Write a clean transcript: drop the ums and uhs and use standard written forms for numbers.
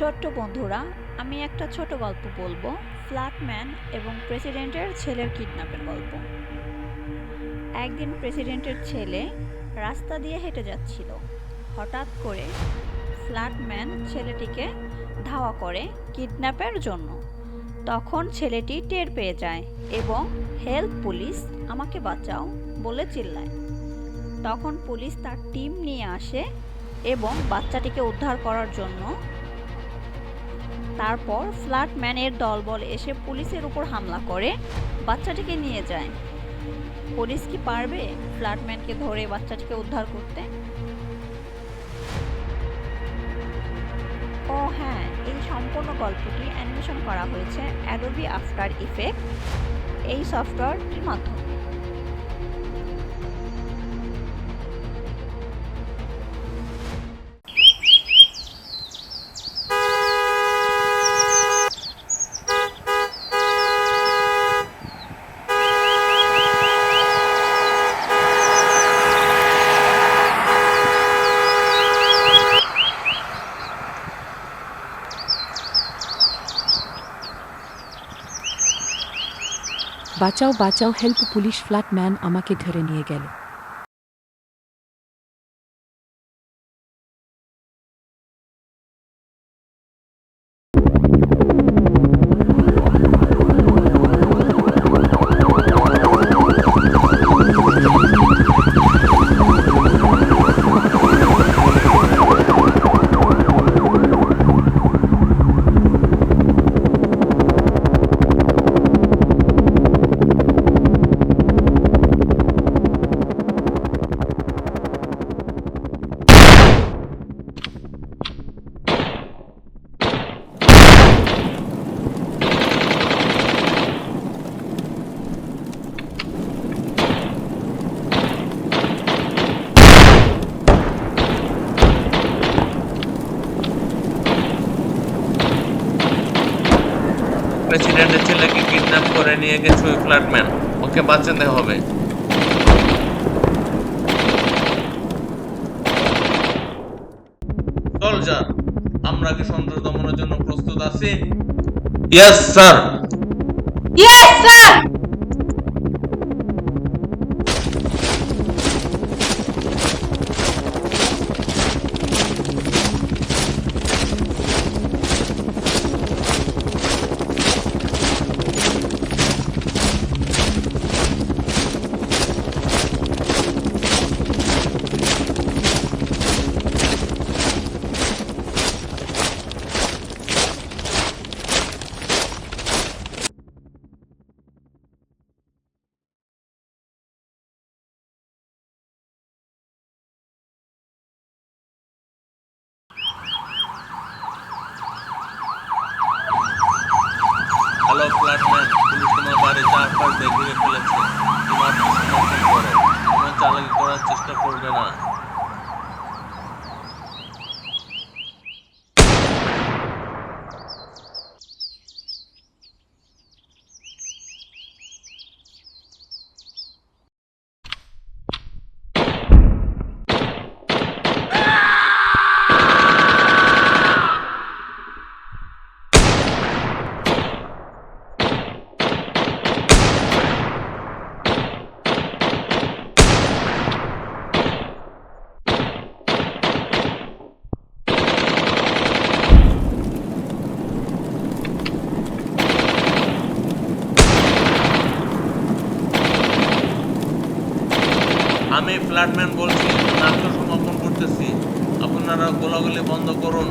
ছোট্ট বন্ধুরা, আমি একটা ছোট গল্প বলবো, ফ্ল্যাটম্যান এবং প্রেসিডেন্টের ছেলের কিডন্যাপের গল্প। একদিন প্রেসিডেন্টের ছেলে রাস্তা দিয়ে হেঁটে যাচ্ছিল। হঠাৎ করে ফ্ল্যাটম্যান ছেলেটিকে ধাওয়া করে কিডন্যাপের জন্য। তখন ছেলেটি টের পেয়ে যায় এবং হেল্প পুলিশ, আমাকে বাঁচাও বলে চিল্লায়। তখন পুলিশ তার টিম নিয়ে আসে এবং বাচ্চাটিকে উদ্ধার করার জন্য। তারপর ফ্ল্যাটম্যানের দলবল এসে পুলিশের উপর হামলা করে বাচ্চাটিকে নিয়ে যায়। পুলিশ কি পারবে ফ্ল্যাটম্যানকে ধরে বাচ্চাটিকে উদ্ধার করতে? ও হ্যাঁ, এই সম্পূর্ণ গল্পটি অ্যানিমেশন করা হয়েছে অ্যাডোবি আফটার ইফেক্ট এই সফটওয়্যারটির মাধ্যমে। বাঁচাও বাঁচাও, হেল্প পুলিশ, ফ্ল্যাটম্যান আমাকে ধরে নিয়ে গেল। প্রেসিডেন্টের ছেলেকে কিডন্যাপ করে নিয়ে গেছে ওই ফ্ল্যাটম্যান। ওকে বাঁচাতে হবে। সোলজার, আমরা কি সন্ত্রাস দমনের জন্য প্রস্তুত আছি? Yes sir. Yes sir. Hello flatman, police তোমার বাড়ির চারপাশ দিয়ে ঘিরে ফেলেছে। তোমার সমর্থন করো, তোমার চালাকি করার চেষ্টা করবে না। আমি ফ্ল্যাটম্যান বলছি, আত্মসমর্পণ করতেছি। আপনারা গোলাগুলি বন্ধ করুন।